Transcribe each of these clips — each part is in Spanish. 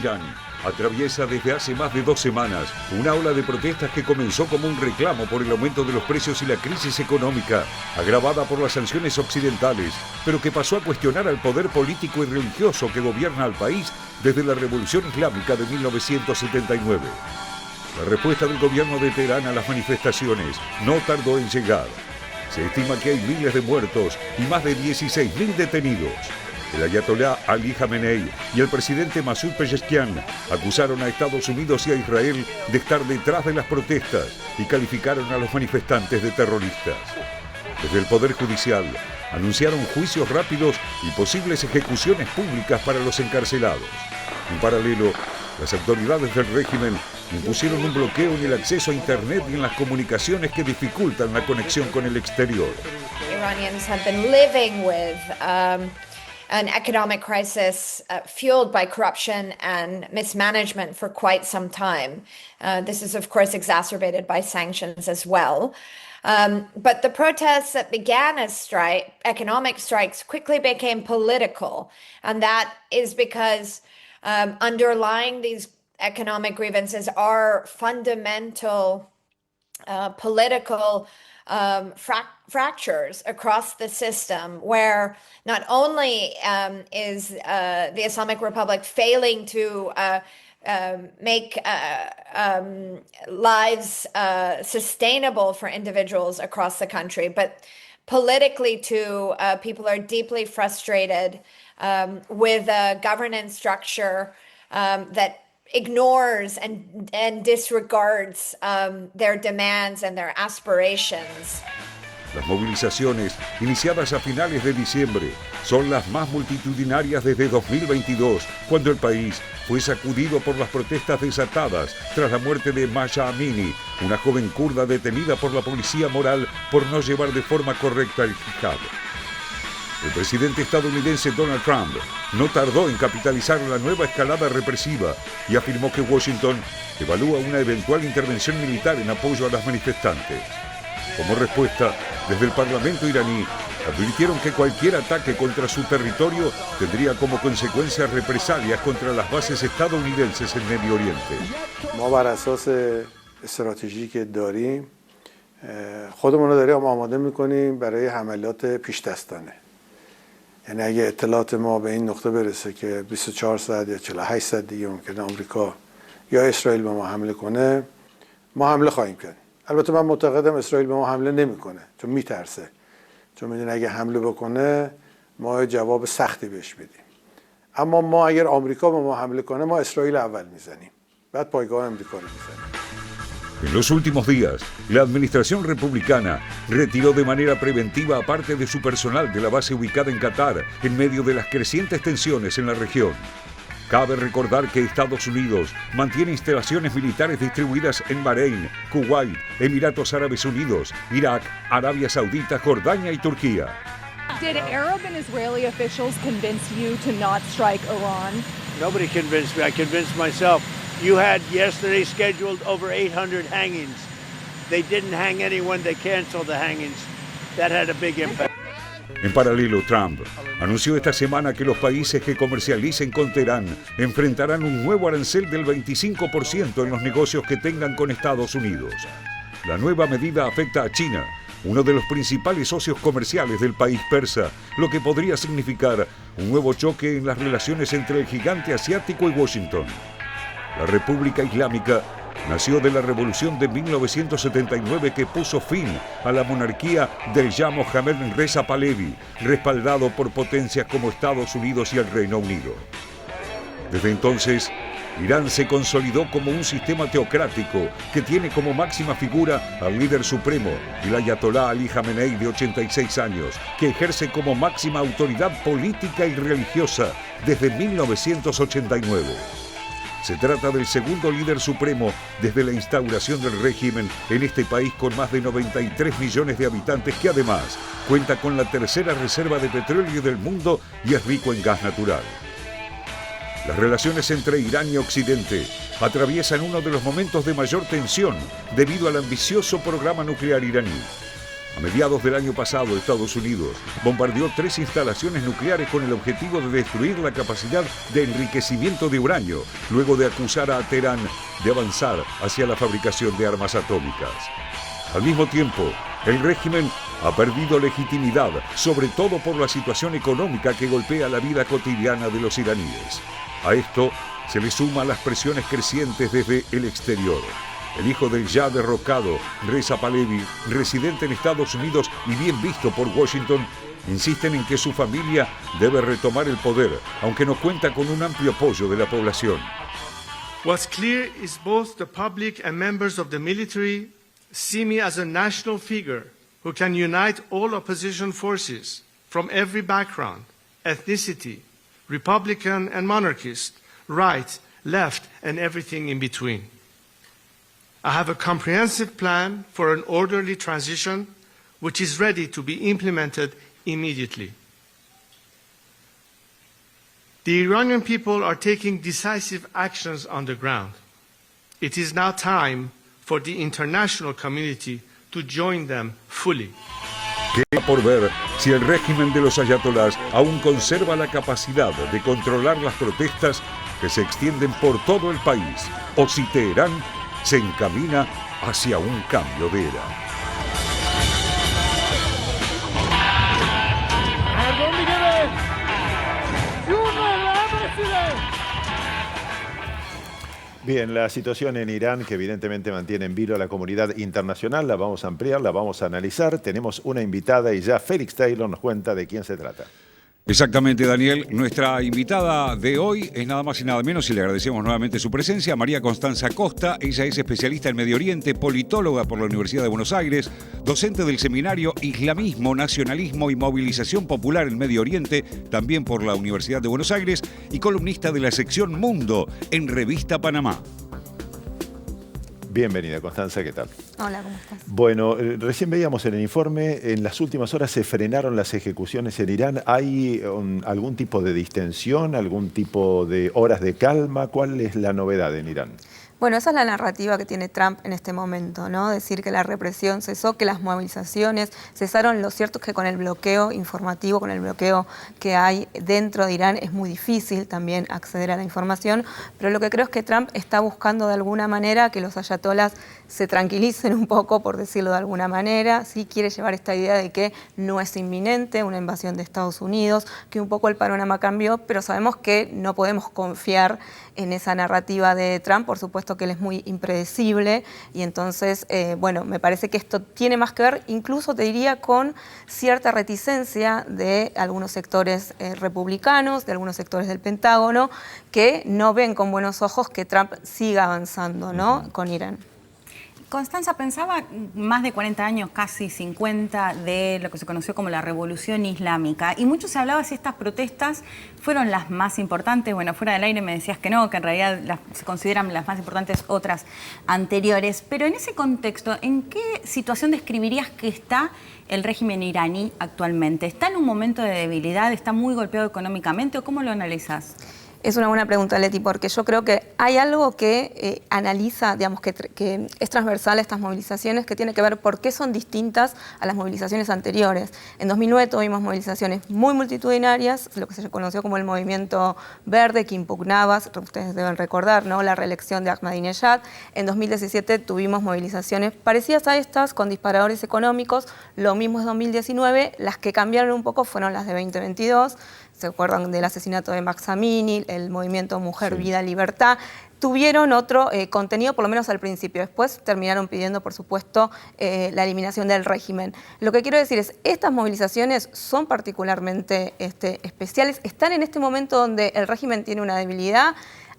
Irán atraviesa desde hace más de 2 semanas una ola de protestas que comenzó como un reclamo por el aumento de los precios y la crisis económica, agravada por las sanciones occidentales, pero que pasó a cuestionar al poder político y religioso que gobierna al país desde la Revolución Islámica de 1979. La respuesta del gobierno de Teherán a las manifestaciones no tardó en llegar. Se estima que hay miles de muertos y más de 16.000 detenidos. El ayatolá Ali Khamenei y el presidente Masoud Pezeshkian acusaron a Estados Unidos y a Israel de estar detrás de las protestas y calificaron a los manifestantes de terroristas. Desde el Poder Judicial anunciaron juicios rápidos y posibles ejecuciones públicas para los encarcelados. En paralelo, las autoridades del régimen impusieron un bloqueo en el acceso a Internet y en las comunicaciones que dificultan la conexión con el exterior. Iranians have been living with an economic crisis fueled by corruption and mismanagement for quite some time. This is, of course, exacerbated by sanctions as well. But the protests that began as economic strikes quickly became political. And that is because underlying these economic grievances are fundamental political fractures across the system, where not only is the Islamic Republic failing to make lives sustainable for individuals across the country, but politically too, people are deeply frustrated with a governance structure that ignores and disregards their demands and their aspirations. Las movilizaciones, iniciadas a finales de diciembre, son las más multitudinarias desde 2022, cuando el país fue sacudido por las protestas desatadas tras la muerte de Mahsa Amini, una joven kurda detenida por la policía moral por no llevar de forma correcta el hijab. El presidente estadounidense Donald Trump no tardó en capitalizar la nueva escalada represiva y afirmó que Washington evalúa una eventual intervención militar en apoyo a las manifestantes. Como respuesta, desde el Parlamento iraní advirtieron que cualquier ataque contra su territorio tendría como consecuencia represalias contra las bases estadounidenses en Medio Oriente. ما بر اساس استراتژی که داریم خودمون رو داریم آماده می‌کنیم برای حملات پیش‌دستانه. یعنی اگه اطلاعات ما به این نقطه برسه که 24 ساعت یا 48 ساعت دیگه ممکنه آمریکا یا اسرائیل به ما حمله کنه، ما حمله خواهیم کرد. البته من معتقدم اسرائیل به ما حمله نمیکنه، چون میترسه. چون میدونه اگه حمله بکنه ما جواب سختی بهش بدیم. اما ما اگر آمریکا به ما حمله کنه، ما اسرائیل اول میزنیم. بعد پایگاه آمریکا رو میزنیم. En los últimos días, la administración republicana retiró de manera preventiva a parte de su personal de la base ubicada en Qatar en medio de las crecientes tensiones en la región. Cabe recordar que Estados Unidos mantiene instalaciones militares distribuidas en Bahrein, Kuwait, Emiratos Árabes Unidos, Irak, Arabia Saudita, Jordania y Turquía. Did Arab and Israeli officials convince you to not strike Iran? Nobody convinced me. I convinced myself. You had yesterday scheduled over 800 hangings. They didn't hang anyone. They canceled the hangings. That had a big impact. En paralelo, Trump anunció esta semana que los países que comercialicen con Teherán enfrentarán un nuevo arancel del 25% en los negocios que tengan con Estados Unidos. La nueva medida afecta a China, uno de los principales socios comerciales del país persa, lo que podría significar un nuevo choque en las relaciones entre el gigante asiático y Washington. La República Islámica nació de la revolución de 1979 que puso fin a la monarquía del Shah Mohammad Reza Pahlavi, respaldado por potencias como Estados Unidos y el Reino Unido. Desde entonces, Irán se consolidó como un sistema teocrático que tiene como máxima figura al líder supremo, el ayatolá Ali Khamenei, de 86 años, que ejerce como máxima autoridad política y religiosa desde 1989. Se trata del segundo líder supremo desde la instauración del régimen en este país con más de 93 millones de habitantes, que además cuenta con la tercera reserva de petróleo del mundo y es rico en gas natural. Las relaciones entre Irán y Occidente atraviesan uno de los momentos de mayor tensión debido al ambicioso programa nuclear iraní. A mediados del año pasado, Estados Unidos bombardeó 3 instalaciones nucleares con el objetivo de destruir la capacidad de enriquecimiento de uranio, luego de acusar a Teherán de avanzar hacia la fabricación de armas atómicas. Al mismo tiempo, el régimen ha perdido legitimidad, sobre todo por la situación económica que golpea la vida cotidiana de los iraníes. A esto se le suman las presiones crecientes desde el exterior. El hijo del ya derrocado, Reza Pahlavi, residente en Estados Unidos y bien visto por Washington, insisten en que su familia debe retomar el poder, aunque no cuenta con un amplio apoyo de la población. What's clear is both the public and members of the military see me as a national figure who can unite all opposition forces from every background, ethnicity, Republican and monarchist, right, left, and everything in between. I have a comprehensive plan for an orderly transition which is ready to be implemented immediately. The Iranian people are taking decisive actions on the ground. It is now time for the international community to join them fully. Queda por ver si el régimen de los ayatolás aún conserva la capacidad de controlar las protestas que se extienden por todo el país, o si Teherán se encamina hacia un cambio de era. Bien, la situación en Irán, que evidentemente mantiene en vilo a la comunidad internacional, la vamos a ampliar, la vamos a analizar. Tenemos una invitada y ya Félix Taylor nos cuenta de quién se trata. Exactamente, Daniel. Nuestra invitada de hoy es nada más y nada menos, y le agradecemos nuevamente su presencia, María Constanza Costa. Ella es especialista en Medio Oriente, politóloga por la Universidad de Buenos Aires, docente del seminario Islamismo, Nacionalismo y Movilización Popular en Medio Oriente, también por la Universidad de Buenos Aires, y columnista de la sección Mundo en Revista Panamá. Bienvenida, Constanza, ¿qué tal? Hola, ¿cómo estás? Bueno, recién veíamos en el informe, en las últimas horas se frenaron las ejecuciones en Irán. ¿Hay algún tipo de distensión, algún tipo de horas de calma? ¿Cuál es la novedad en Irán? Bueno, esa es la narrativa que tiene Trump en este momento, ¿no? Decir que la represión cesó, que las movilizaciones cesaron. Lo cierto es que con el bloqueo informativo, con el bloqueo que hay dentro de Irán, es muy difícil también acceder a la información, pero lo que creo es que Trump está buscando de alguna manera que los ayatolás se tranquilicen un poco, por decirlo de alguna manera. Sí quiere llevar esta idea de que no es inminente una invasión de Estados Unidos, que un poco el panorama cambió, pero sabemos que no podemos confiar en esa narrativa de Trump. Por supuesto que él es muy impredecible y entonces, bueno, me parece que esto tiene más que ver, incluso te diría, con cierta reticencia de algunos sectores republicanos, de algunos sectores del Pentágono, que no ven con buenos ojos que Trump siga avanzando, ¿no?, con Irán. Constanza, pensaba más de 40 años, casi 50, de lo que se conoció como la Revolución Islámica. Y mucho se hablaba si estas protestas fueron las más importantes. Bueno, fuera del aire me decías que no, que en realidad se consideran las más importantes otras anteriores. Pero en ese contexto, ¿en qué situación describirías que está el régimen iraní actualmente? ¿Está en un momento de debilidad? ¿Está muy golpeado económicamente? ¿O cómo lo analizas? Es una buena pregunta, Leti, porque yo creo que hay algo que analiza, digamos, que es transversal a estas movilizaciones, que tiene que ver por qué son distintas a las movilizaciones anteriores. En 2009 tuvimos movilizaciones muy multitudinarias, lo que se conoció como el Movimiento Verde, que impugnaba, ustedes deben recordar, ¿no?, la reelección de Ahmadinejad. En 2017 tuvimos movilizaciones parecidas a estas, con disparadores económicos. Lo mismo es 2019, las que cambiaron un poco fueron las de 2022. ¿Se acuerdan del asesinato de Mahsa Amini, el movimiento Mujer, Vida, Libertad? Tuvieron otro contenido, por lo menos al principio. Después terminaron pidiendo, por supuesto, la eliminación del régimen. Lo que quiero decir es, estas movilizaciones son particularmente especiales. Están en este momento donde el régimen tiene una debilidad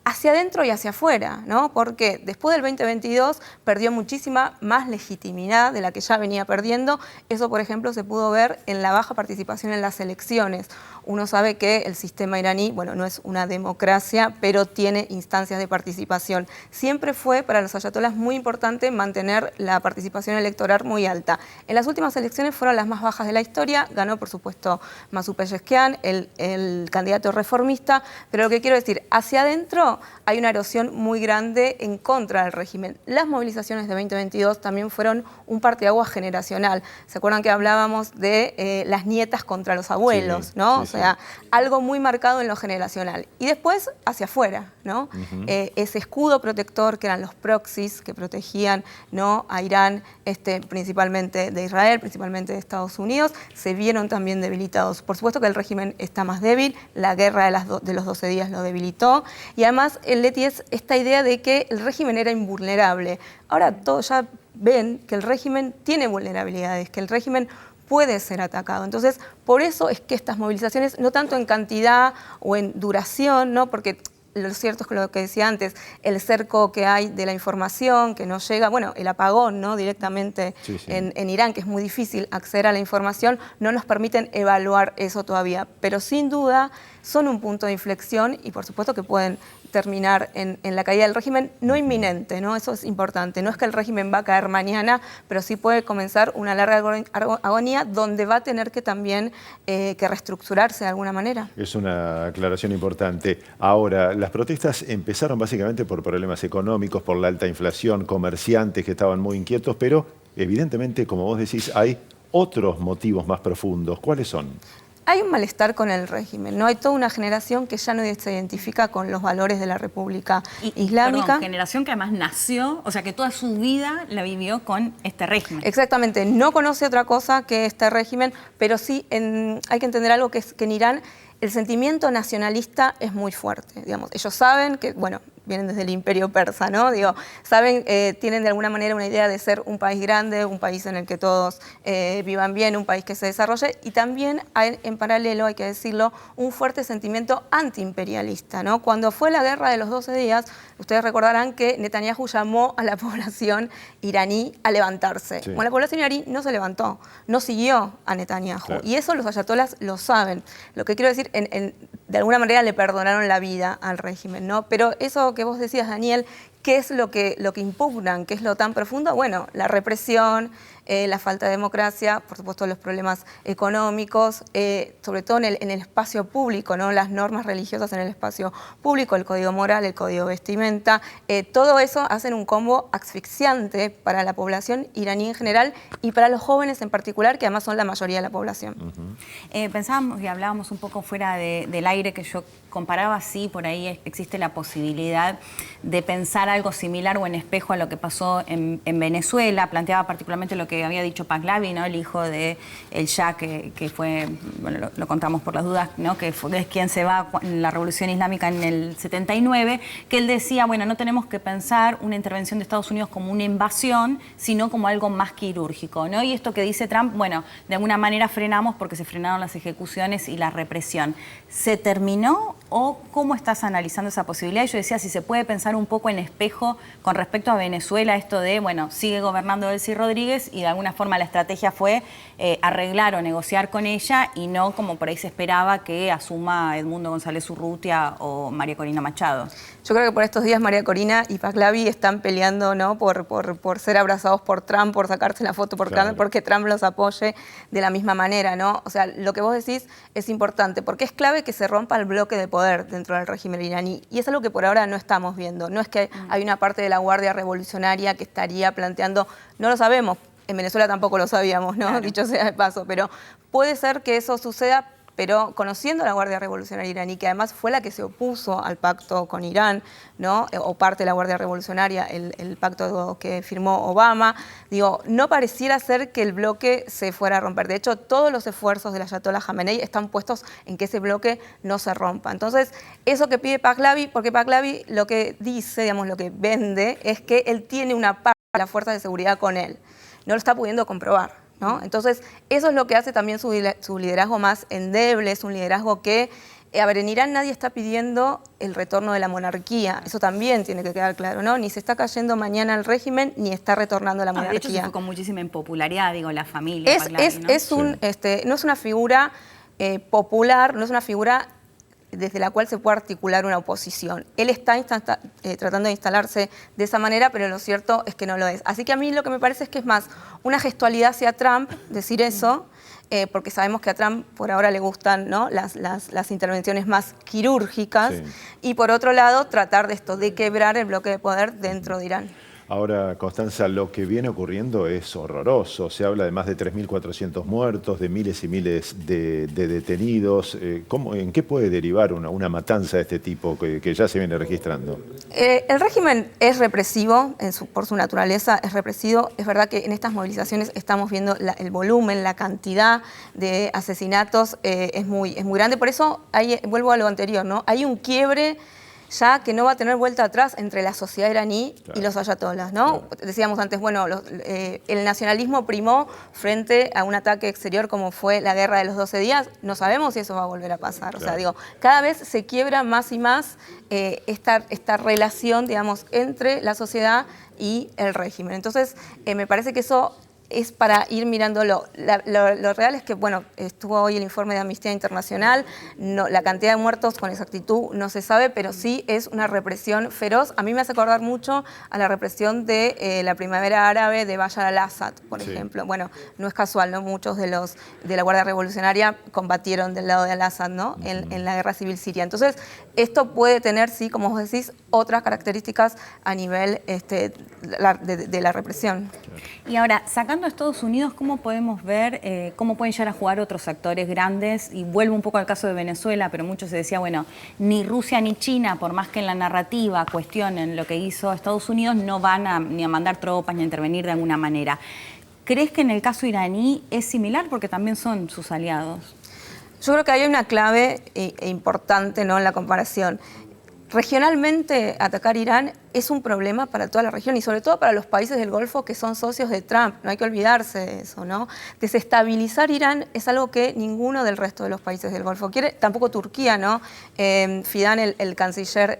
hacia adentro y hacia afuera, ¿no? Porque después del 2022 perdió muchísima más legitimidad de la que ya venía perdiendo. Eso, por ejemplo, se pudo ver en la baja participación en las elecciones. uno sabe que el sistema iraní, bueno, no es una democracia, pero tiene instancias de participación. Siempre fue para los ayatolás muy importante mantener la participación electoral muy alta. En las últimas elecciones fueron las más bajas de la historia, ganó por supuesto Masud Pezeshkian, el candidato reformista, pero lo que quiero decir, hacia adentro hay una erosión muy grande en contra del régimen. Las movilizaciones de 2022 también fueron un parteaguas generacional. ¿Se acuerdan que hablábamos de las nietas contra los abuelos, ¿no? O sea, algo muy marcado en lo generacional. Y después hacia afuera, ¿no? Ese escudo protector que eran los proxies que protegían, ¿no?, a Irán, principalmente de Israel, principalmente de Estados Unidos, se vieron también debilitados. Por supuesto que el régimen está más débil, la guerra de los 12 días lo debilitó, y además, Leti, es esta idea de que el régimen era invulnerable. Ahora todos ya ven que el régimen tiene vulnerabilidades, que el régimen puede ser atacado. Entonces, por eso es que estas movilizaciones, no tanto en cantidad o en duración, ¿no?, porque lo cierto es que lo que decía antes, el cerco que hay de la información, que no llega, bueno, el apagón, ¿no?, directamente en Irán, que es muy difícil acceder a la información, no nos permiten evaluar eso todavía. Pero sin duda son un punto de inflexión y por supuesto que pueden terminar en la caída del régimen, no inminente, ¿no? Eso es importante. No es que el régimen va a caer mañana, pero sí puede comenzar una larga agonía donde va a tener que también que reestructurarse de alguna manera. Es una aclaración importante. Ahora, las protestas empezaron básicamente por problemas económicos, por la alta inflación, comerciantes que estaban muy inquietos, pero evidentemente, como vos decís, hay otros motivos más profundos. ¿Cuáles son? Hay un malestar con el régimen, ¿no? Hay toda una generación que ya no se identifica con los valores de la República Islámica. Perdón, generación que además nació, o sea, que toda su vida la vivió con este régimen. Exactamente, no conoce otra cosa que este régimen, pero sí hay que entender algo, que es que en Irán el sentimiento nacionalista es muy fuerte, digamos. Ellos saben que, bueno, vienen desde el imperio persa, ¿no? Digo, saben, tienen de alguna manera una idea de ser un país grande, un país en el que todos vivan bien, un país que se desarrolle, y también hay, en paralelo, hay que decirlo, un fuerte sentimiento antiimperialista, ¿no? Cuando fue la guerra de los 12 días, ustedes recordarán que Netanyahu llamó a la población iraní a levantarse. Sí. Bueno, la población iraní no se levantó, no siguió a Netanyahu, claro. Y eso los ayatolás lo saben. Lo que quiero decir, de alguna manera le perdonaron la vida al régimen, ¿no? Pero eso que vos decías, Daniel, ¿qué es lo que impugnan? ¿Qué es lo tan profundo? Bueno, la represión, la falta de democracia, por supuesto los problemas económicos, sobre todo en el espacio público, ¿no? Las normas religiosas en el espacio público, el código moral, el código vestimenta, todo eso hacen un combo asfixiante para la población iraní en general y para los jóvenes en particular, que además son la mayoría de la población. Pensábamos y hablábamos un poco fuera del aire, que yo comparaba, sí, por ahí existe la posibilidad de pensar algo similar o en espejo a lo que pasó en Venezuela. Planteaba particularmente lo que había dicho Pahlavi, ¿no?, el hijo de el Shah, que fue, bueno, lo contamos por las dudas, ¿no?, que es quien se va en la Revolución Islámica en el 79, que él decía, bueno, no tenemos que pensar una intervención de Estados Unidos como una invasión, sino como algo más quirúrgico, ¿no? Y esto que dice Trump, bueno, de alguna manera frenamos porque se frenaron las ejecuciones y la represión. ¿Se terminó o cómo estás analizando esa posibilidad? Y yo decía, si se puede pensar un poco en espejo con respecto a Venezuela, esto de, bueno, sigue gobernando Delcy Rodríguez y de alguna forma la estrategia fue arreglar o negociar con ella y no como por ahí se esperaba que asuma Edmundo González Urrutia o María Corina Machado. Yo creo que por estos días María Corina y Pahlavi están peleando, ¿no?, por ser abrazados por Trump, por sacarse la foto por Trump, porque Trump los apoye de la misma manera, ¿no? O sea, lo que vos decís es importante, porque es clave que se rompa el bloque de poder dentro del régimen iraní. Y es algo que por ahora no estamos viendo. No es que hay una parte de la Guardia Revolucionaria que estaría planteando, no lo sabemos, en Venezuela tampoco lo sabíamos, ¿no? Claro. Dicho sea de paso, pero puede ser que eso suceda. Pero conociendo a la Guardia Revolucionaria iraní, que además fue la que se opuso al pacto con Irán, ¿no?, o parte de la Guardia Revolucionaria, el pacto que firmó Obama, digo, no pareciera ser que el bloque se fuera a romper. De hecho, todos los esfuerzos del Ayatollah Jamenei están puestos en que ese bloque no se rompa. Entonces, eso que pide Pahlavi, porque Pahlavi lo que dice, digamos, lo que vende, es que él tiene una parte de las fuerzas de seguridad con él. No lo está pudiendo comprobar, ¿no? Entonces, eso es lo que hace también su liderazgo más endeble, es un liderazgo que, a ver, en Irán nadie está pidiendo el retorno de la monarquía, eso también tiene que quedar claro, ¿no? Ni se está cayendo mañana el régimen, ni está retornando la monarquía. De hecho, se fue con muchísima impopularidad, digo, la familia. No es una figura popular, no es una figura desde la cual se puede articular una oposición. Él está tratando de instalarse de esa manera, pero lo cierto es que no lo es. Así que a mí lo que me parece es que es más una gestualidad hacia Trump decir eso, porque sabemos que a Trump por ahora le gustan, ¿no?, las intervenciones más quirúrgicas, Sí. y por otro lado tratar de quebrar el bloque de poder dentro de Irán. Ahora, Constanza, lo que viene ocurriendo es horroroso. Se habla de más de 3.400 muertos, de miles y miles de detenidos. ¿En qué puede derivar una matanza de este tipo que ya se viene registrando? El régimen es represivo, por su naturaleza es represivo. Es verdad que en estas movilizaciones estamos viendo el volumen, la cantidad de asesinatos es muy grande. Por eso, vuelvo a lo anterior, ¿no? Hay un quiebre ya que no va a tener vuelta atrás entre la sociedad iraní y los ayatolás, ¿no? Claro. Decíamos antes, bueno, el nacionalismo primó frente a un ataque exterior como fue la guerra de los 12 días. No sabemos si eso va a volver a pasar. Claro. O sea, digo, cada vez se quiebra más y más esta relación, digamos, entre la sociedad y el régimen. Entonces, me parece que eso es para ir mirándolo. Lo real es que, bueno, estuvo hoy el informe de Amnistía Internacional, la cantidad de muertos con exactitud no se sabe, pero sí es una represión feroz. A mí me hace acordar mucho a la represión de la primavera árabe de Bashar al-Assad, por ejemplo. Bueno, no es casual, ¿no? Muchos de la Guardia Revolucionaria combatieron del lado de al-Assad, ¿no?, en la guerra civil siria. Entonces, esto puede tener, sí, como vos decís, otras características a nivel de la represión. Y ahora, sacando a Estados Unidos, ¿cómo podemos ver cómo pueden llegar a jugar otros actores grandes? Y vuelvo un poco al caso de Venezuela, pero mucho se decía, bueno, ni Rusia ni China, por más que en la narrativa cuestionen lo que hizo Estados Unidos, no van ni a mandar tropas ni a intervenir de alguna manera. ¿Crees que en el caso iraní es similar? Porque también son sus aliados. Yo creo que hay una clave importante, ¿no?, en la comparación. Regionalmente, atacar Irán es un problema para toda la región y sobre todo para los países del Golfo que son socios de Trump. No hay que olvidarse de eso, ¿no? Desestabilizar Irán es algo que ninguno del resto de los países del Golfo quiere, tampoco Turquía, ¿no? Fidan, el canciller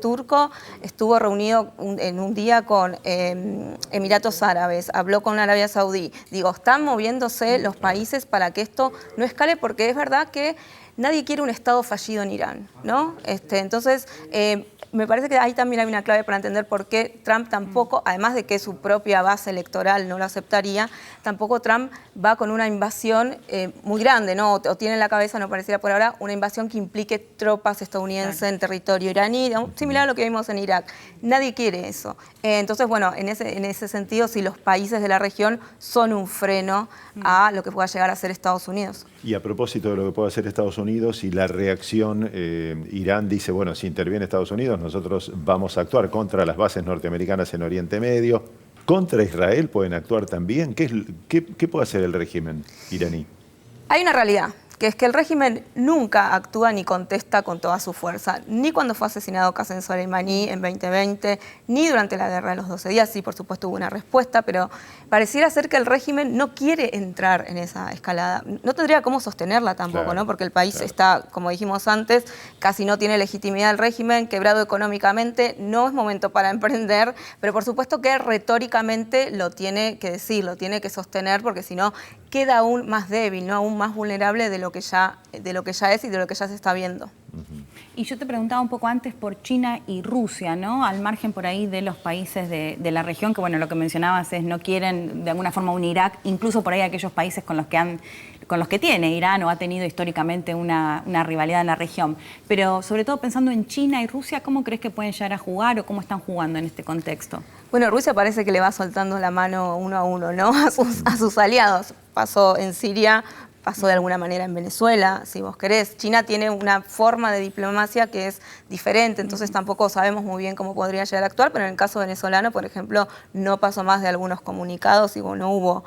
turco, estuvo reunido en un día con Emiratos Árabes, habló con Arabia Saudí. Digo, están moviéndose los países para que esto no escale, porque es verdad que nadie quiere un Estado fallido en Irán, ¿no? Entonces, me parece que ahí también hay una clave para entender por qué Trump tampoco, además de que su propia base electoral no lo aceptaría, tampoco Trump va con una invasión muy grande, ¿no? O tiene en la cabeza, no pareciera por ahora, una invasión que implique tropas estadounidenses en territorio iraní, similar a lo que vimos en Irak. Nadie quiere eso. Entonces, bueno, en ese sentido, sí, los países de la región son un freno a lo que pueda llegar a ser Estados Unidos. Y a propósito de lo que puede hacer Estados Unidos y la reacción, Irán dice, bueno, si interviene Estados Unidos, nosotros vamos a actuar contra las bases norteamericanas en Oriente Medio. ¿Contra Israel pueden actuar también? ¿Qué puede hacer el régimen iraní? Hay una realidad, que es que el régimen nunca actúa ni contesta con toda su fuerza, ni cuando fue asesinado Qasem Soleimani en 2020, ni durante la guerra de los 12 días. Sí, por supuesto hubo una respuesta, pero pareciera ser que el régimen no quiere entrar en esa escalada. No tendría cómo sostenerla tampoco, claro, ¿no? Porque el país está, como dijimos antes, casi no tiene legitimidad el régimen, quebrado económicamente, no es momento para emprender, pero por supuesto que retóricamente lo tiene que decir, lo tiene que sostener, porque si no queda aún más débil, ¿no?, aún más vulnerable de lo que ya es y de lo que ya se está viendo. Y yo te preguntaba un poco antes por China y Rusia, ¿no? Al margen por ahí de los países de la región, que bueno, lo que mencionabas es no quieren de alguna forma un Irak, incluso por ahí aquellos países con los que tiene Irán o ha tenido históricamente una rivalidad en la región. Pero sobre todo pensando en China y Rusia, ¿cómo crees que pueden llegar a jugar o cómo están jugando en este contexto? Bueno, Rusia parece que le va soltando la mano uno a uno, ¿no?, a sus aliados. Pasó en Siria, pasó de alguna manera en Venezuela, si vos querés. China tiene una forma de diplomacia que es diferente, entonces tampoco sabemos muy bien cómo podría llegar a actuar, pero en el caso venezolano, por ejemplo, no pasó más de algunos comunicados y no hubo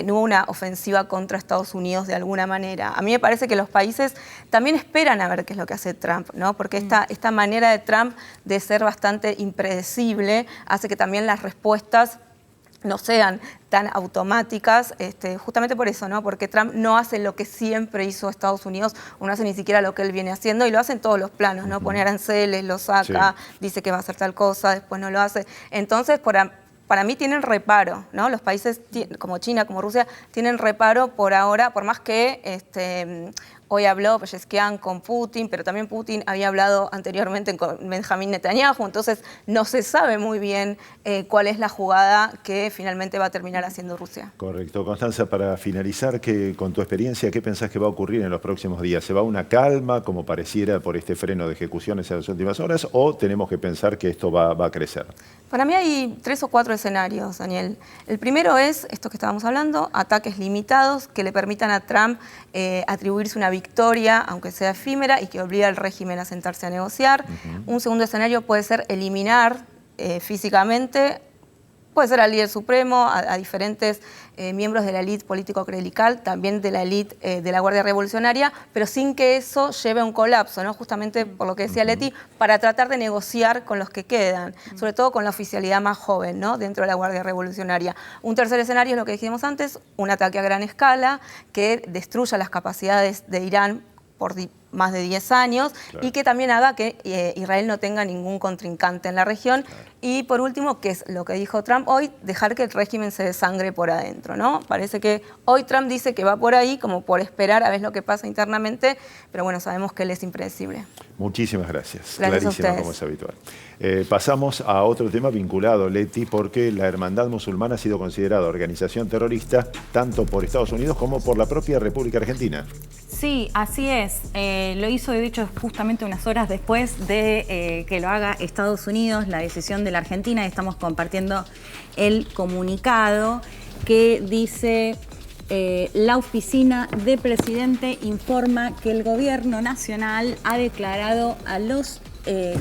una ofensiva contra Estados Unidos de alguna manera. A mí me parece que los países también esperan a ver qué es lo que hace Trump, ¿no? Porque esta manera de Trump de ser bastante impredecible hace que también las respuestas no sean tan automáticas, justamente por eso, ¿no? Porque Trump no hace lo que siempre hizo Estados Unidos, o no hace ni siquiera lo que él viene haciendo, y lo hace en todos los planos, ¿no? Pone aranceles, lo saca, dice que va a hacer tal cosa, después no lo hace. Entonces, para mí tienen reparo, ¿no? Los países como China, como Rusia, tienen reparo por ahora, por más que hoy habló Pezeshkian con Putin, pero también Putin había hablado anteriormente con Benjamín Netanyahu, entonces no se sabe muy bien cuál es la jugada que finalmente va a terminar haciendo Rusia. Correcto. Constanza, para finalizar, con tu experiencia, ¿qué pensás que va a ocurrir en los próximos días? ¿Se va a una calma, como pareciera por este freno de ejecuciones en las últimas horas, o tenemos que pensar que esto va a crecer? Para mí hay 3 o 4 escenarios, Daniel. El primero es esto que estábamos hablando, ataques limitados que le permitan a Trump atribuirse una victoria, aunque sea efímera, y que obligue al régimen a sentarse a negociar. Un segundo escenario puede ser eliminar físicamente, puede ser al líder supremo, a diferentes miembros de la élite político-clerical, también de la élite de la Guardia Revolucionaria, pero sin que eso lleve a un colapso, ¿no? Justamente por lo que decía Leti, para tratar de negociar con los que quedan, sobre todo con la oficialidad más joven, ¿no? Dentro de la Guardia Revolucionaria. Un tercer escenario es lo que dijimos antes, un ataque a gran escala que destruya las capacidades de Irán por más de 10 años, claro, y que también haga que Israel no tenga ningún contrincante en la región. Claro. Y por último, que es lo que dijo Trump hoy, dejar que el régimen se desangre por adentro, ¿no? Parece que hoy Trump dice que va por ahí, como por esperar a ver lo que pasa internamente, pero bueno, sabemos que él es impredecible. Muchísimas gracias. Gracias Clarísima, a ustedes. como es habitual. Pasamos a otro tema vinculado, Leti, porque la Hermandad Musulmana ha sido considerada organización terrorista tanto por Estados Unidos como por la propia República Argentina. Sí, así es. Lo hizo, de hecho, justamente unas horas después de que lo haga Estados Unidos, la decisión de la Argentina. Estamos compartiendo el comunicado que dice: la oficina de presidente informa que el gobierno nacional ha declarado a los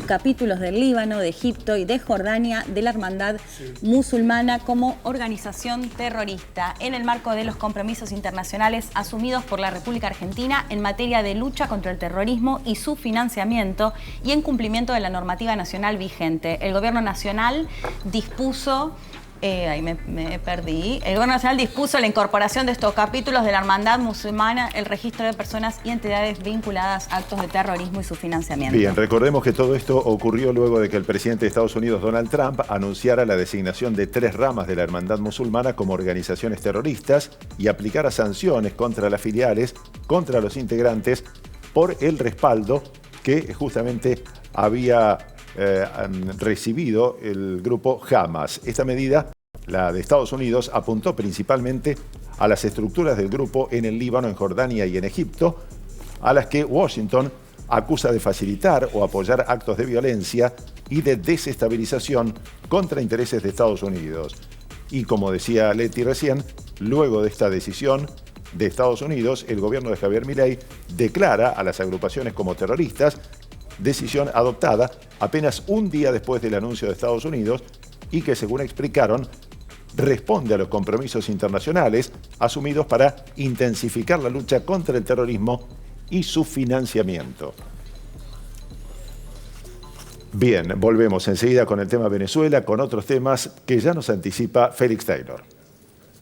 capítulos del Líbano, de Egipto y de Jordania de la Hermandad Musulmana como organización terrorista en el marco de los compromisos internacionales asumidos por la República Argentina en materia de lucha contra el terrorismo y su financiamiento y en cumplimiento de la normativa nacional vigente. El gobierno nacional dispuso... ahí me perdí. El gobierno nacional dispuso la incorporación de estos capítulos de la Hermandad Musulmana, el registro de personas y entidades vinculadas a actos de terrorismo y su financiamiento. Bien, recordemos que todo esto ocurrió luego de que el presidente de Estados Unidos, Donald Trump, anunciara la designación de 3 ramas de la Hermandad Musulmana como organizaciones terroristas y aplicara sanciones contra las filiales, contra los integrantes, por el respaldo que justamente había recibido el grupo Hamas. Esta medida, la de Estados Unidos, apuntó principalmente a las estructuras del grupo en el Líbano, en Jordania y en Egipto, a las que Washington acusa de facilitar o apoyar actos de violencia y de desestabilización contra intereses de Estados Unidos. Y como decía Leti recién, luego de esta decisión de Estados Unidos, el gobierno de Javier Milei declara a las agrupaciones como terroristas, decisión adoptada apenas un día después del anuncio de Estados Unidos y que, según explicaron, responde a los compromisos internacionales asumidos para intensificar la lucha contra el terrorismo y su financiamiento. Bien, volvemos enseguida con el tema Venezuela, con otros temas que ya nos anticipa Félix Taylor.